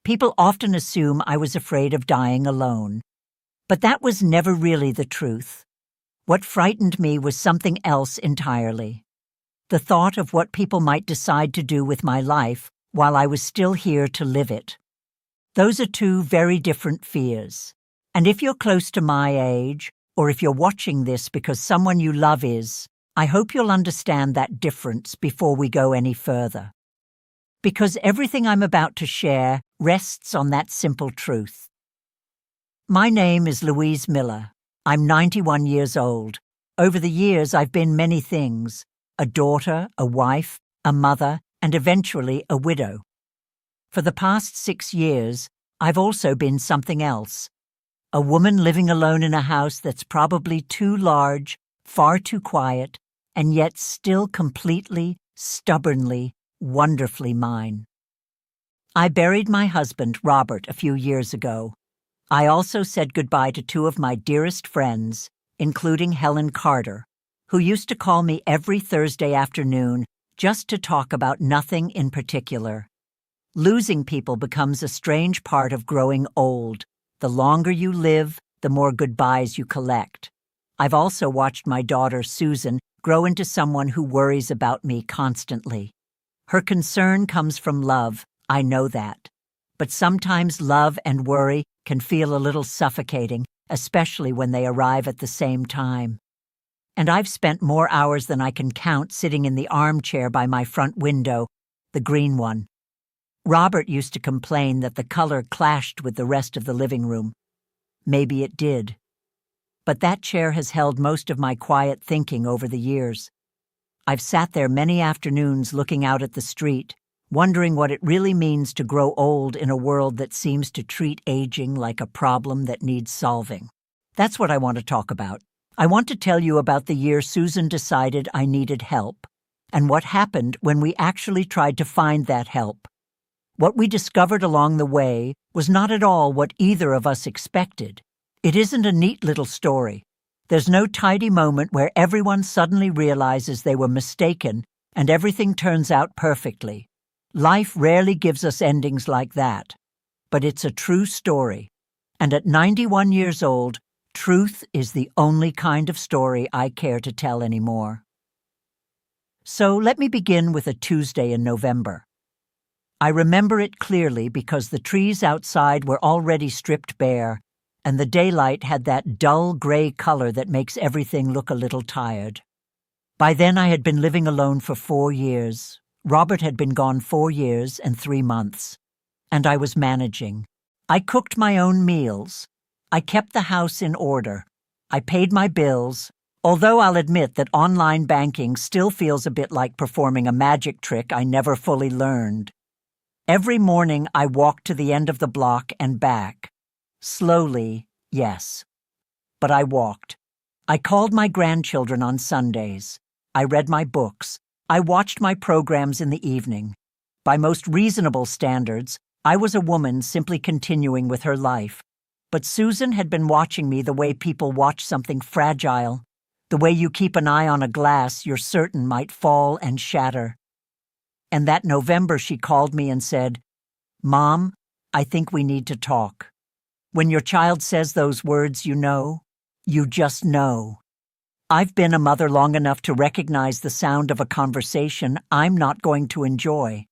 People often assume I was afraid of dying alone. But that was never really the truth. What frightened me was something else entirely. The thought of what people might decide to do with my life while I was still here to live it. Those are two very different fears. And if you're close to my age, or if you're watching this because someone you love is, I hope you'll understand that difference before we go any further. Because everything I'm about to share rests on that simple truth. My name is Louise Miller. I'm 91 years old. Over the years, I've been many things: a daughter, a wife, a mother, and eventually a widow. For the past 6 years, I've also been something else. A woman living alone in a house that's probably too large, far too quiet, and yet still completely, stubbornly, wonderfully mine. I buried my husband, Robert, a few years ago. I also said goodbye to two of my dearest friends, including Helen Carter, who used to call me every Thursday afternoon just to talk about nothing in particular. Losing people becomes a strange part of growing old. The longer you live, the more goodbyes you collect. I've also watched my daughter, Susan, grow into someone who worries about me constantly. Her concern comes from love, I know that. But sometimes love and worry can feel a little suffocating, especially when they arrive at the same time. And I've spent more hours than I can count sitting in the armchair by my front window, the green one. Robert used to complain that the color clashed with the rest of the living room. Maybe it did. But that chair has held most of my quiet thinking over the years. I've sat there many afternoons looking out at the street, wondering what it really means to grow old in a world that seems to treat aging like a problem that needs solving. That's what I want to talk about. I want to tell you about the year Susan decided I needed help, and what happened when we actually tried to find that help. What we discovered along the way was not at all what either of us expected. It isn't a neat little story. There's no tidy moment where everyone suddenly realizes they were mistaken and everything turns out perfectly. Life rarely gives us endings like that. But it's a true story. And at 91 years old, truth is the only kind of story I care to tell anymore. So let me begin with a Tuesday in November. I remember it clearly because the trees outside were already stripped bare, and the daylight had that dull gray color that makes everything look a little tired. By then I had been living alone for 4 years. Robert had been gone 4 years and 3 months. And I was managing. I cooked my own meals. I kept the house in order. I paid my bills, although I'll admit that online banking still feels a bit like performing a magic trick I never fully learned. Every morning I walked to the end of the block and back. Slowly, yes. But I walked. I called my grandchildren on Sundays. I read my books. I watched my programs in the evening. By most reasonable standards, I was a woman simply continuing with her life. But Susan had been watching me the way people watch something fragile, the way you keep an eye on a glass you're certain might fall and shatter. And that November she called me and said, "Mom, I think we need to talk." When your child says those words, you just know. I've been a mother long enough to recognize the sound of a conversation I'm not going to enjoy.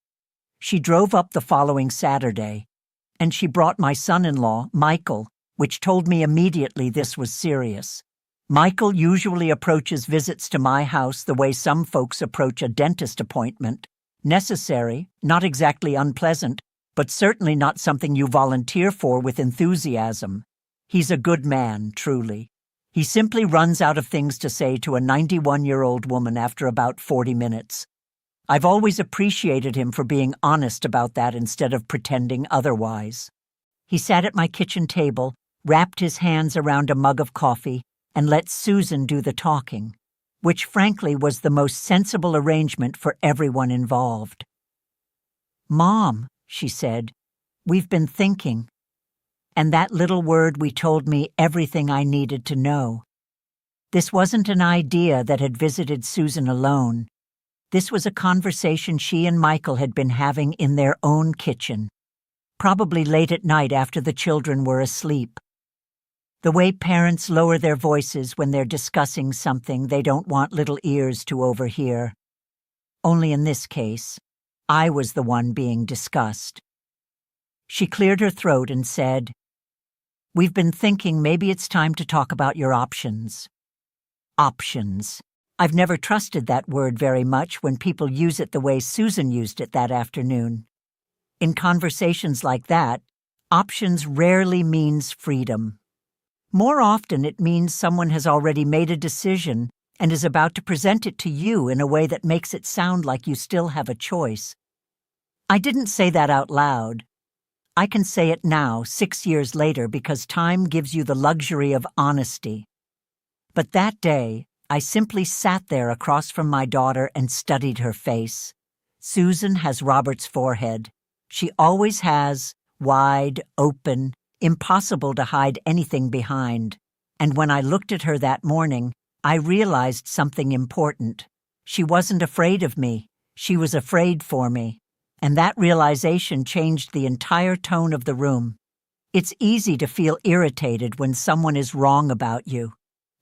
She drove up the following Saturday, and she brought my son-in-law, Michael, which told me immediately this was serious. Michael usually approaches visits to my house the way some folks approach a dentist appointment. Necessary, not exactly unpleasant, but certainly not something you volunteer for with enthusiasm. He's a good man, truly. He simply runs out of things to say to a 91-year-old woman after about 40 minutes. I've always appreciated him for being honest about that instead of pretending otherwise. He sat at my kitchen table, wrapped his hands around a mug of coffee, and let Susan do the talking, which frankly was the most sensible arrangement for everyone involved. "Mom," she said, "we've been thinking." And that little word told me everything I needed to know. This wasn't an idea that had visited Susan alone. This was a conversation she and Michael had been having in their own kitchen. probably late at night after the children were asleep. The way parents lower their voices when they're discussing something they don't want little ears to overhear. Only in this case, I was the one being discussed. She cleared her throat and said, "We've been thinking maybe it's time to talk about your options." Options. I've never trusted that word very much when people use it the way Susan used it that afternoon. In conversations like that, options rarely means freedom. More often it means someone has already made a decision and is about to present it to you in a way that makes it sound like you still have a choice. I didn't say that out loud. I can say it now, 6 years later, because time gives you the luxury of honesty. But that day, I simply sat there across from my daughter and studied her face. Susan has Robert's forehead. She always has, wide, open, impossible to hide anything behind. And when I looked at her that morning, I realized something important. She wasn't afraid of me. She was afraid for me. And that realization changed the entire tone of the room. It's easy to feel irritated when someone is wrong about you,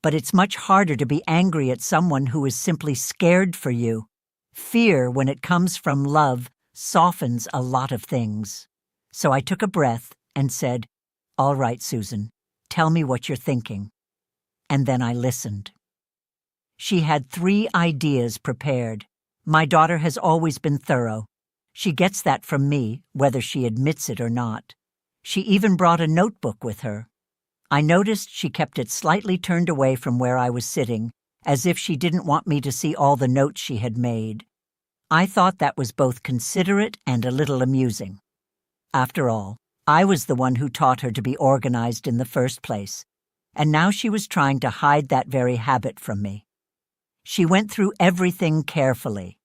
but it's much harder to be angry at someone who is simply scared for you. Fear, when it comes from love, softens a lot of things. So I took a breath and said, "All right, Susan, tell me what you're thinking." And then I listened. She had 3 ideas prepared. My daughter has always been thorough. She gets that from me, whether she admits it or not. She even brought a notebook with her. I noticed she kept it slightly turned away from where I was sitting, as if she didn't want me to see all the notes she had made. I thought that was both considerate and a little amusing. After all, I was the one who taught her to be organized in the first place, and now she was trying to hide that very habit from me. She went through everything carefully.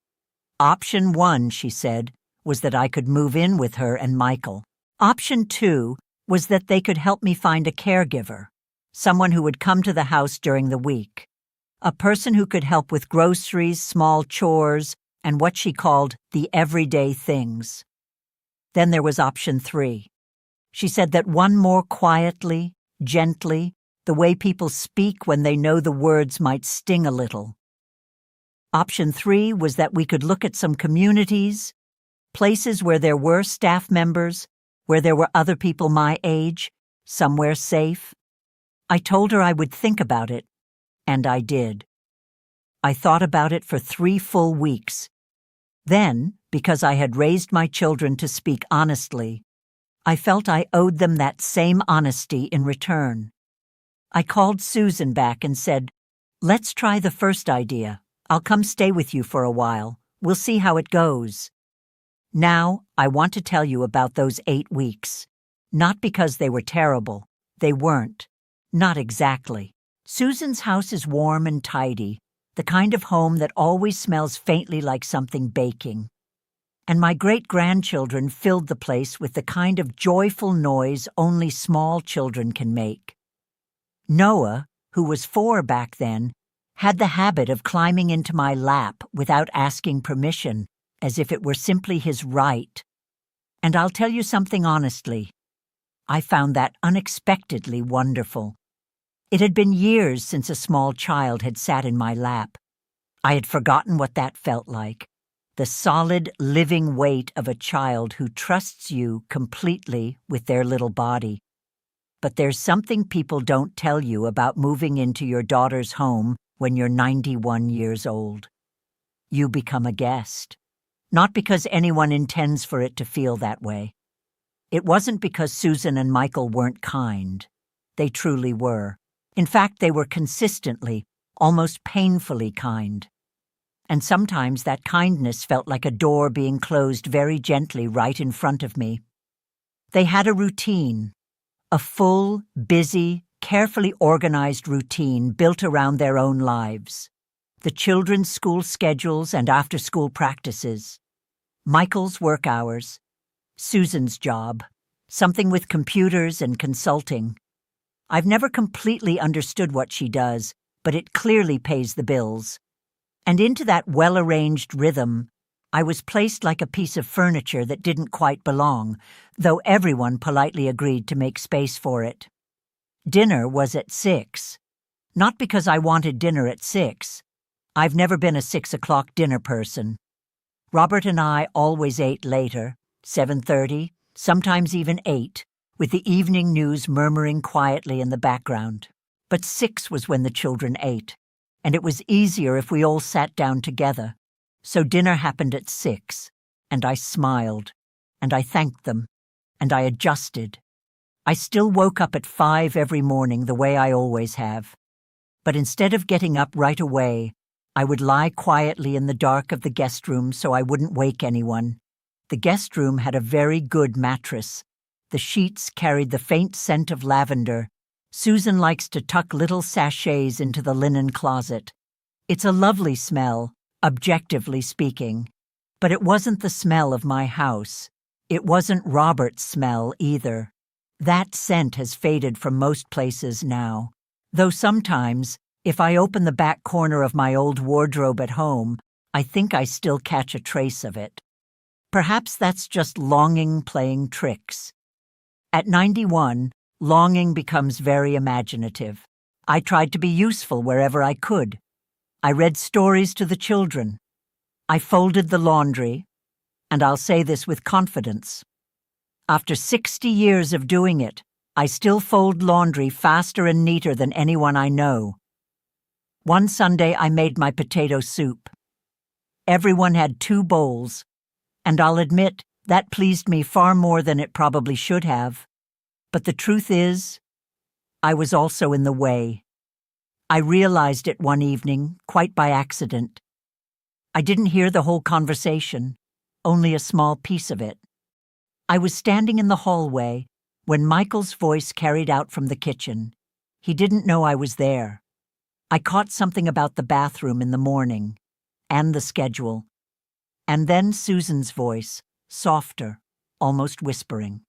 Option 1, she said, was that I could move in with her and Michael. Option 2 was that they could help me find a caregiver, someone who would come to the house during the week, a person who could help with groceries, small chores, and what she called the everyday things. Then there was option 3. She said that one more quietly, gently, the way people speak when they know the words might sting a little. Option 3 was that we could look at some communities, places where there were staff members, where there were other people my age, somewhere safe. I told her I would think about it, and I did. I thought about it for 3 full weeks. Then, because I had raised my children to speak honestly, I felt I owed them that same honesty in return. I called Susan back and said, "Let's try the first idea. I'll come stay with you for a while. We'll see how it goes." Now, I want to tell you about those 8 weeks. Not because they were terrible. They weren't. Not exactly. Susan's house is warm and tidy, the kind of home that always smells faintly like something baking. And my great-grandchildren filled the place with the kind of joyful noise only small children can make. Noah, who was 4 back then, had the habit of climbing into my lap without asking permission, as if it were simply his right. And I'll tell you something honestly. I found that unexpectedly wonderful. It had been years since a small child had sat in my lap. I had forgotten what that felt like. The solid, living weight of a child who trusts you completely with their little body. But there's something people don't tell you about moving into your daughter's home when you're 91 years old. You become a guest. Not because anyone intends for it to feel that way. It wasn't because Susan and Michael weren't kind. They truly were. In fact, they were consistently, almost painfully kind. And sometimes that kindness felt like a door being closed very gently right in front of me. They had a routine, a full, busy, carefully organized routine built around their own lives. The children's school schedules and after-school practices. Michael's work hours. Susan's job. Something with computers and consulting. I've never completely understood what she does, but it clearly pays the bills. And into that well-arranged rhythm, I was placed like a piece of furniture that didn't quite belong, though everyone politely agreed to make space for it. Dinner was at 6. Not because I wanted dinner at 6. I've never been a 6 o'clock dinner person. Robert and I always ate later, 7:30, sometimes even 8, with the evening news murmuring quietly in the background. But 6 was when the children ate, and it was easier if we all sat down together. So dinner happened at 6, and I smiled, and I thanked them, and I adjusted. I still woke up at 5 every morning the way I always have. But instead of getting up right away, I would lie quietly in the dark of the guest room so I wouldn't wake anyone. The guest room had a very good mattress. The sheets carried the faint scent of lavender. Susan likes to tuck little sachets into the linen closet. It's a lovely smell, objectively speaking. But it wasn't the smell of my house. It wasn't Robert's smell either. That scent has faded from most places now. Though sometimes, if I open the back corner of my old wardrobe at home, I think I still catch a trace of it. Perhaps that's just longing playing tricks. At 91, longing becomes very imaginative. I tried to be useful wherever I could. I read stories to the children. I folded the laundry, and I'll say this with confidence. After 60 years of doing it, I still fold laundry faster and neater than anyone I know. One Sunday I made my potato soup. Everyone had 2 bowls, and I'll admit that pleased me far more than it probably should have. But the truth is, I was also in the way. I realized it one evening, quite by accident. I didn't hear the whole conversation, only a small piece of it. I was standing in the hallway when Michael's voice carried out from the kitchen. He didn't know I was there. I caught something about the bathroom in the morning, and the schedule. And then Susan's voice, softer, almost whispering.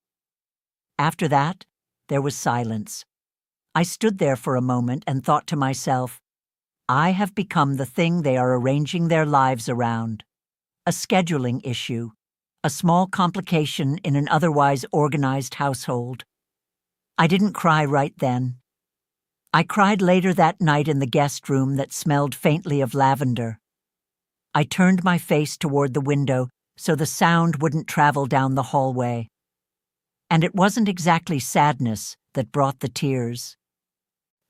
After that, there was silence. I stood there for a moment and thought to myself, I have become the thing they are arranging their lives around. A scheduling issue, a small complication in an otherwise organized household. I didn't cry right then. I cried later that night in the guest room that smelled faintly of lavender. I turned my face toward the window so the sound wouldn't travel down the hallway. And it wasn't exactly sadness that brought the tears.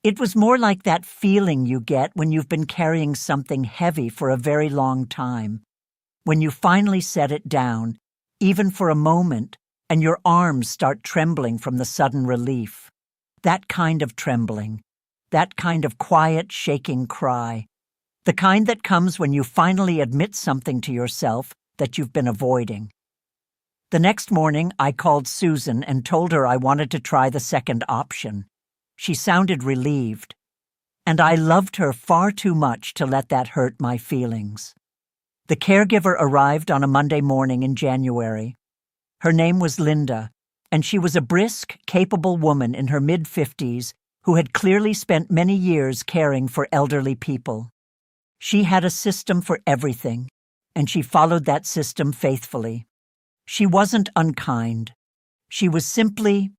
It was more like that feeling you get when you've been carrying something heavy for a very long time. When you finally set it down, even for a moment, and your arms start trembling from the sudden relief. That kind of trembling. That kind of quiet, shaking cry. The kind that comes when you finally admit something to yourself that you've been avoiding. The next morning, I called Susan and told her I wanted to try the second option. She sounded relieved. And I loved her far too much to let that hurt my feelings. The caregiver arrived on a Monday morning in January. Her name was Linda, and she was a brisk, capable woman in her mid-50s who had clearly spent many years caring for elderly people. She had a system for everything, and she followed that system faithfully. She wasn't unkind. She was simply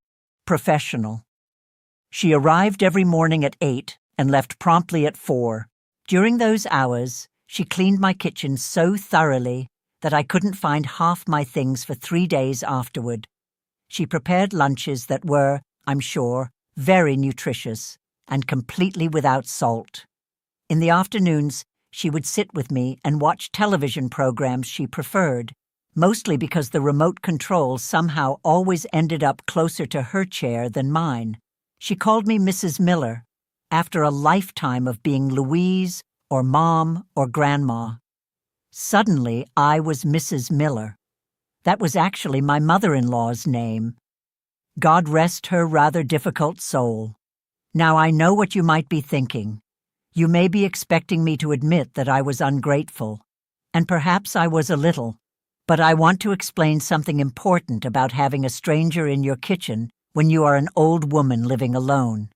professional. She arrived every morning at 8 and left promptly at 4. During those hours, she cleaned my kitchen so thoroughly that I couldn't find half my things for 3 days afterward. She prepared lunches that were, I'm sure, very nutritious and completely without salt. In the afternoons, she would sit with me and watch television programs she preferred, mostly because the remote control somehow always ended up closer to her chair than mine. She called me Mrs. Miller, after a lifetime of being Louise or Mom or Grandma. Suddenly, I was Mrs. Miller. That was actually my mother-in-law's name. God rest her rather difficult soul. Now I know what you might be thinking. You may be expecting me to admit that I was ungrateful, and perhaps I was a little, but I want to explain something important about having a stranger in your kitchen when you are an old woman living alone.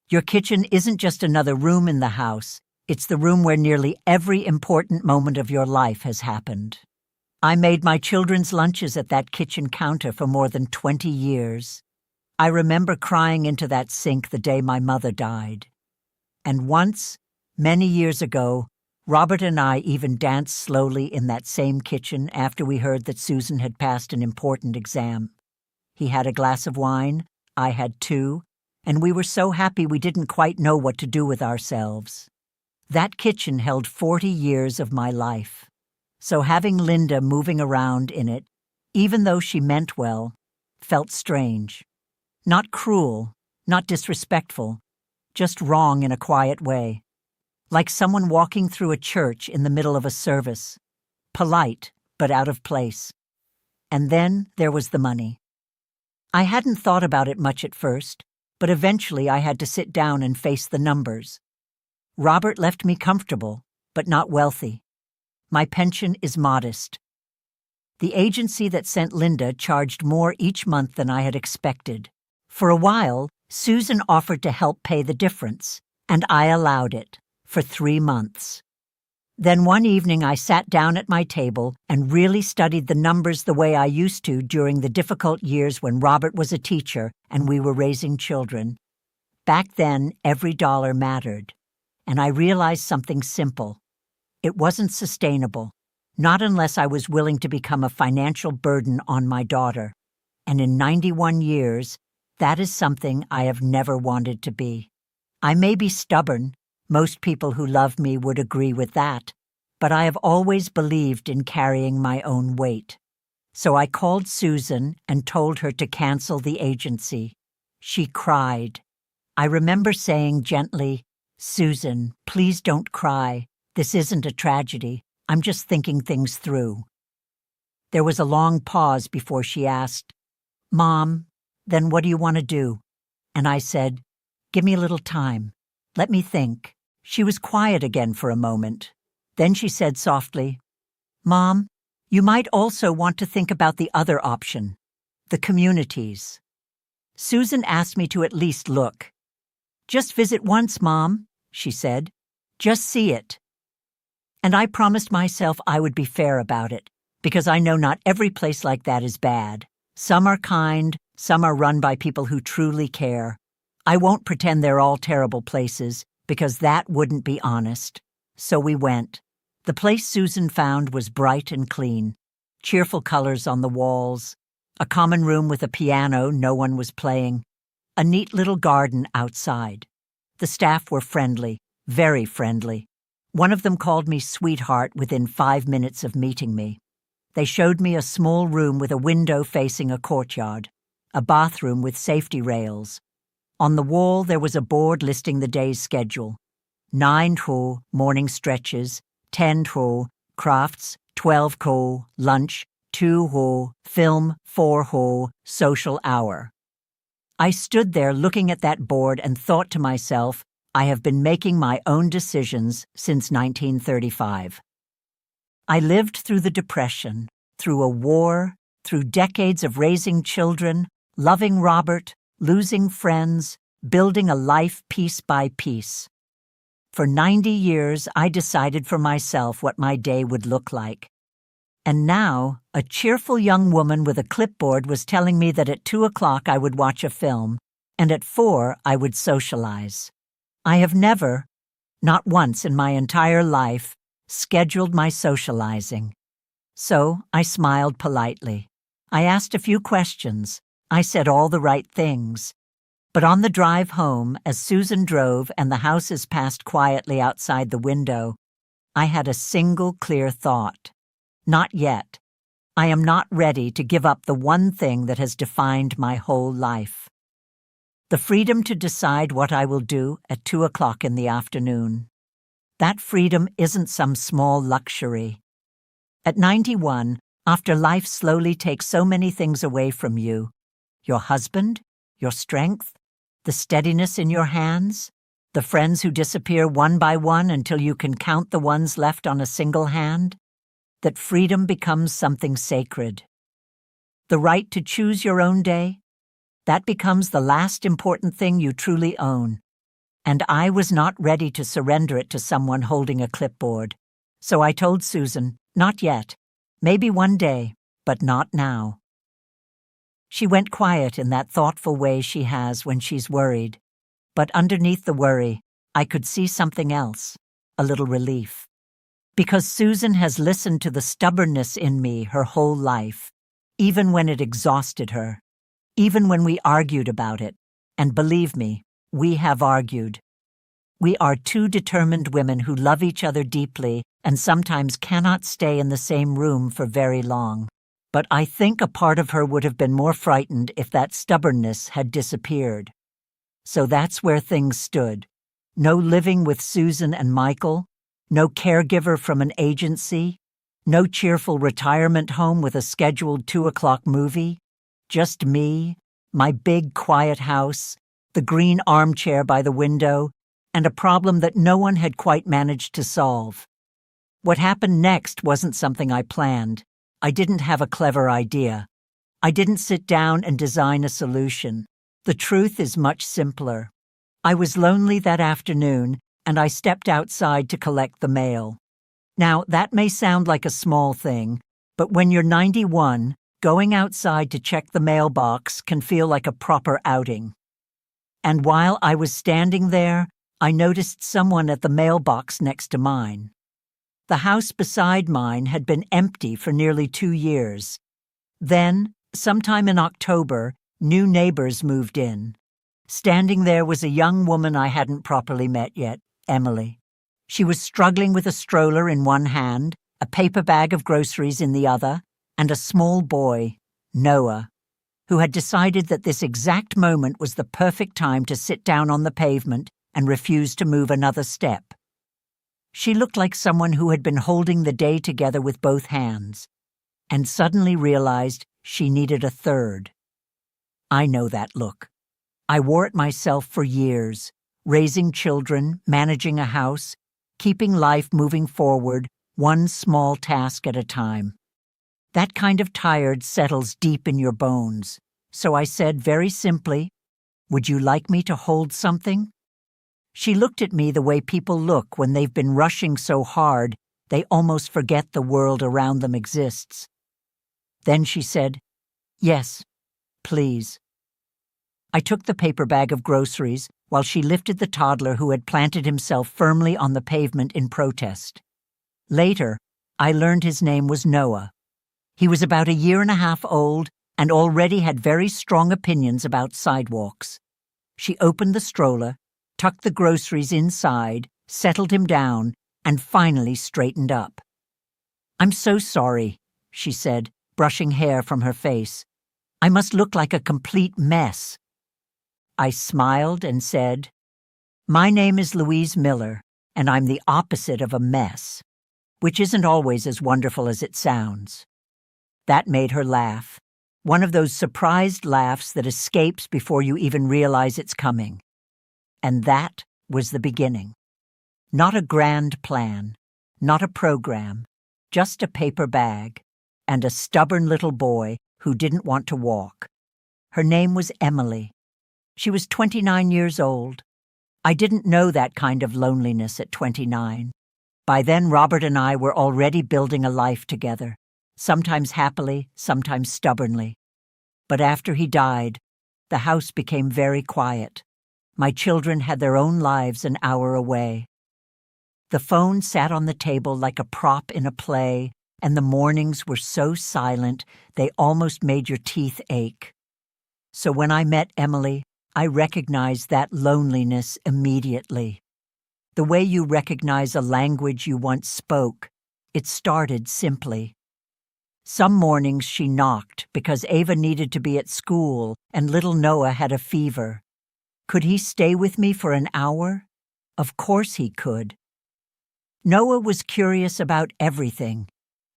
Your kitchen isn't just another room in the house, it's the room where nearly every important moment of your life has happened. I made my children's lunches at that kitchen counter for more than 20 years. I remember crying into that sink the day my mother died. And once, many years ago, Robert and I even danced slowly in that same kitchen after we heard that Susan had passed an important exam. He had a glass of wine, I had two, and we were so happy we didn't quite know what to do with ourselves. That kitchen held 40 years of my life. So having Linda moving around in it, even though she meant well, felt strange. Not cruel, not disrespectful, just wrong in a quiet way. Like someone walking through a church in the middle of a service. Polite, but out of place. And then there was the money. I hadn't thought about it much at first, but eventually I had to sit down and face the numbers. Robert left me comfortable, but not wealthy. My pension is modest. The agency that sent Linda charged more each month than I had expected. For a while, Susan offered to help pay the difference, and I allowed it, for 3 months. Then one evening I sat down at my table and really studied the numbers the way I used to during the difficult years when Robert was a teacher and we were raising children. Back then, every dollar mattered, and I realized something simple. It wasn't sustainable, not unless I was willing to become a financial burden on my daughter. And in 91 years, that is something I have never wanted to be. I may be stubborn, most people who love me would agree with that, but I have always believed in carrying my own weight. So I called Susan and told her to cancel the agency. She cried. I remember saying gently, "Susan, please don't cry. This isn't a tragedy. I'm just thinking things through." There was a long pause before she asked, "Mom, then what do you want to do?" And I said, "Give me a little time. Let me think." She was quiet again for a moment. Then she said softly, "Mom, you might also want to think about the other option, the communities." Susan asked me to at least look. "Just visit once, Mom," she said. "Just see it." And I promised myself I would be fair about it, because I know not every place like that is bad. Some are kind, some are run by people who truly care. I won't pretend they're all terrible places, because that wouldn't be honest. So we went. The place Susan found was bright and clean, cheerful colors on the walls, a common room with a piano no one was playing, a neat little garden outside. The staff were friendly, very friendly. One of them called me sweetheart within 5 minutes of meeting me. They showed me a small room with a window facing a courtyard, a bathroom with safety rails. On the wall there was a board listing the day's schedule. 9 ho, morning stretches, 10 ho, crafts, 12 ho, lunch, 2 ho, film, 4 ho, social hour. I stood there looking at that board and thought to myself, I have been making my own decisions since 1935. I lived through the Depression, through a war, through decades of raising children, loving Robert, losing friends, building a life piece by piece. For 90 years, I decided for myself what my day would look like. And now, a cheerful young woman with a clipboard was telling me that at 2 o'clock I would watch a film, and at 4 I would socialize. I have never, not once in my entire life, scheduled my socializing. So I smiled politely. I asked a few questions. I said all the right things. But on the drive home, as Susan drove and the houses passed quietly outside the window, I had a single clear thought. Not yet. I am not ready to give up the one thing that has defined my whole life. The freedom to decide what I will do at 2 o'clock in the afternoon. That freedom isn't some small luxury. At 91, after life slowly takes so many things away from you, your husband, your strength, the steadiness in your hands, the friends who disappear one by one until you can count the ones left on a single hand, that freedom becomes something sacred. The right to choose your own day, that becomes the last important thing you truly own. And I was not ready to surrender it to someone holding a clipboard. So I told Susan, not yet. Maybe one day, but not now. She went quiet in that thoughtful way she has when she's worried. But underneath the worry, I could see something else, a little relief. Because Susan has listened to the stubbornness in me her whole life, even when it exhausted her, even when we argued about it. And believe me, we have argued. We are two determined women who love each other deeply and sometimes cannot stay in the same room for very long. But I think a part of her would have been more frightened if that stubbornness had disappeared. So that's where things stood. No living with Susan and Michael, no caregiver from an agency, no cheerful retirement home with a scheduled 2 o'clock movie, just me, my big quiet house, the green armchair by the window, and a problem that no one had quite managed to solve. What happened next wasn't something I planned. I didn't have a clever idea. I didn't sit down and design a solution. The truth is much simpler. I was lonely that afternoon, and I stepped outside to collect the mail. Now, that may sound like a small thing, but when you're 91, going outside to check the mailbox can feel like a proper outing. And while I was standing there, I noticed someone at the mailbox next to mine. The house beside mine had been empty for nearly 2 years. Then, sometime in October, new neighbors moved in. Standing there was a young woman I hadn't properly met yet, Emily. She was struggling with a stroller in one hand, a paper bag of groceries in the other, and a small boy, Noah, who had decided that this exact moment was the perfect time to sit down on the pavement and refuse to move another step. She looked like someone who had been holding the day together with both hands, and suddenly realized she needed a third. I know that look. I wore it myself for years, raising children, managing a house, keeping life moving forward, one small task at a time. That kind of tired settles deep in your bones. So I said very simply, "Would you like me to hold something?" She looked at me the way people look when they've been rushing so hard they almost forget the world around them exists. Then she said, "Yes, please." I took the paper bag of groceries while she lifted the toddler who had planted himself firmly on the pavement in protest. Later, I learned his name was Noah. He was about 1.5 years old and already had very strong opinions about sidewalks. She opened the stroller, tucked the groceries inside, settled him down, and finally straightened up. "I'm so sorry," she said, brushing hair from her face. "I must look like a complete mess." I smiled and said, "My name is Louise Miller, and I'm the opposite of a mess," which isn't always as wonderful as it sounds. That made her laugh, one of those surprised laughs that escapes before you even realize it's coming. And that was the beginning. Not a grand plan, not a program, just a paper bag, and a stubborn little boy who didn't want to walk. Her name was Emily. She was 29 years old. I didn't know that kind of loneliness at 29. By then, Robert and I were already building a life together, sometimes happily, sometimes stubbornly. But after he died, the house became very quiet. My children had their own lives an hour away. The phone sat on the table like a prop in a play, and the mornings were so silent they almost made your teeth ache. So when I met Emily, I recognized that loneliness immediately. The way you recognize a language you once spoke, it started simply. Some mornings she knocked because Ava needed to be at school and little Noah had a fever. Could he stay with me for an hour? Of course he could. Noah was curious about everything.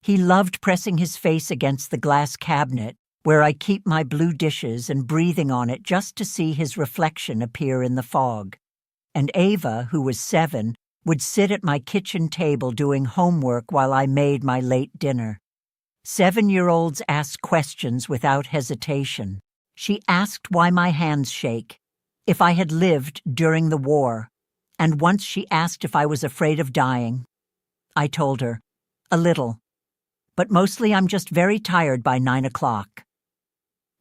He loved pressing his face against the glass cabinet where I keep my blue dishes and breathing on it just to see his reflection appear in the fog. And Ava, who was 7, would sit at my kitchen table doing homework while I made my late dinner. 7-year-olds ask questions without hesitation. She asked why my hands shake, if I had lived during the war, and once she asked if I was afraid of dying. I told her, a little. but mostly I'm just very tired by 9 o'clock."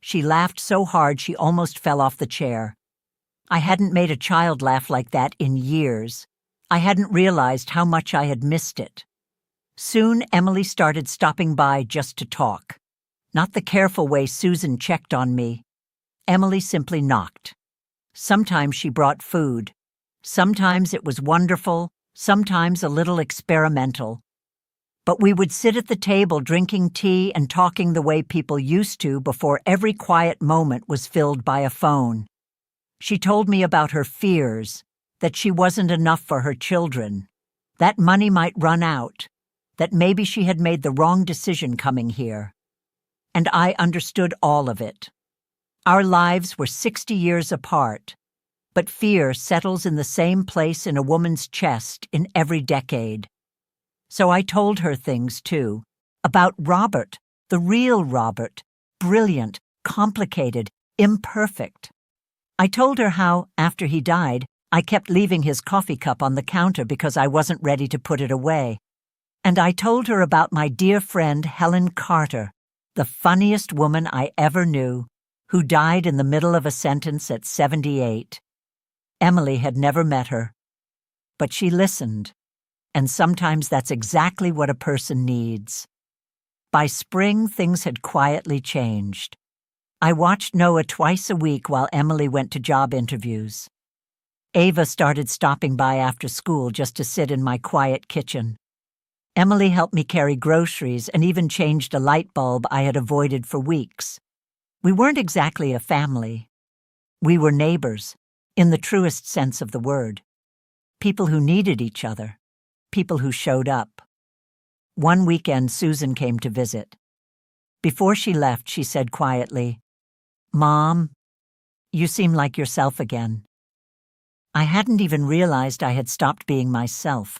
She laughed so hard she almost fell off the chair. I hadn't made a child laugh like that in years. I hadn't realized how much I had missed it. Soon Emily started stopping by just to talk. Not the careful way Susan checked on me. Emily simply knocked. Sometimes she brought food. Sometimes it was wonderful, sometimes a little experimental. But we would sit at the table drinking tea and talking the way people used to before every quiet moment was filled by a phone. She told me about her fears, that she wasn't enough for her children, that money might run out, that maybe she had made the wrong decision coming here. And I understood all of it. Our lives were 60 years apart, but fear settles in the same place in a woman's chest in every decade. So I told her things, too, about Robert, the real Robert, brilliant, complicated, imperfect. I told her how, after he died, I kept leaving his coffee cup on the counter because I wasn't ready to put it away. And I told her about my dear friend Helen Carter, the funniest woman I ever knew, who died in the middle of a sentence at 78. Emily had never met her, but she listened, and sometimes that's exactly what a person needs. By spring, things had quietly changed. I watched Noah twice a week while Emily went to job interviews. Ava started stopping by after school just to sit in my quiet kitchen. Emily helped me carry groceries and even changed a light bulb I had avoided for weeks. We weren't exactly a family. We were neighbors, in the truest sense of the word. People who needed each other. People who showed up. One weekend, Susan came to visit. Before she left, she said quietly, "Mom, you seem like yourself again." I hadn't even realized I had stopped being myself.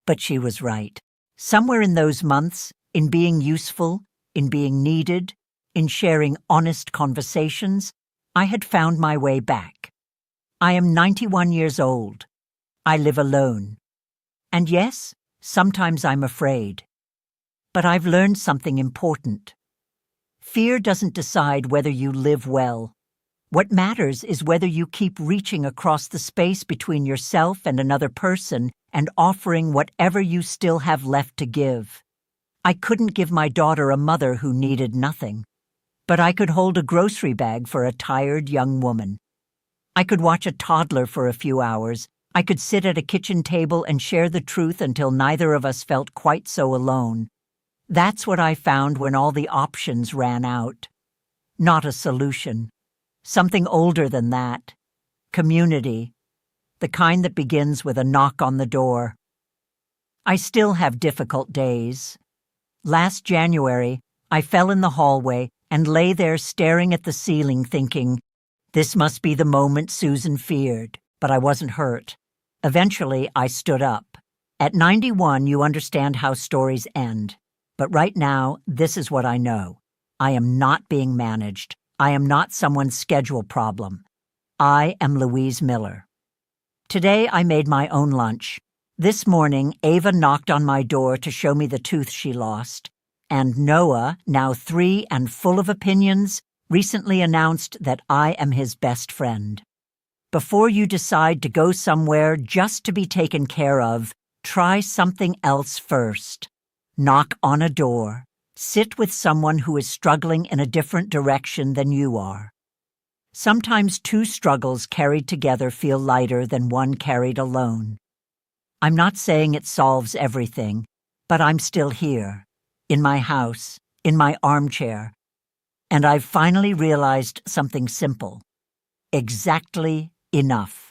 But she was right. Somewhere in those months, in being useful, in being needed, in sharing honest conversations, I had found my way back. I am 91 years old. I live alone. And yes, sometimes I'm afraid. But I've learned something important. Fear doesn't decide whether you live well. What matters is whether you keep reaching across the space between yourself and another person and offering whatever you still have left to give. I couldn't give my daughter a mother who needed nothing, but I could hold a grocery bag for a tired young woman. I could watch a toddler for a few hours. I could sit at a kitchen table and share the truth until neither of us felt quite so alone. That's what I found when all the options ran out. Not a solution. Something older than that. Community. The kind that begins with a knock on the door. I still have difficult days. Last January, I fell in the hallway and lay there staring at the ceiling thinking, this must be the moment Susan feared, but I wasn't hurt. Eventually, I stood up. At 91, you understand how stories end. But right now, this is what I know. I am not being managed. I am not someone's schedule problem. I am Louise Miller. Today, I made my own lunch. This morning, Ava knocked on my door to show me the tooth she lost. And Noah, now 3 and full of opinions, recently announced that I am his best friend. Before you decide to go somewhere just to be taken care of, try something else first. Knock on a door. Sit with someone who is struggling in a different direction than you are. Sometimes 2 struggles carried together feel lighter than one carried alone. I'm not saying it solves everything, but I'm still here, in my house, in my armchair, and I've finally realized something simple. Exactly enough.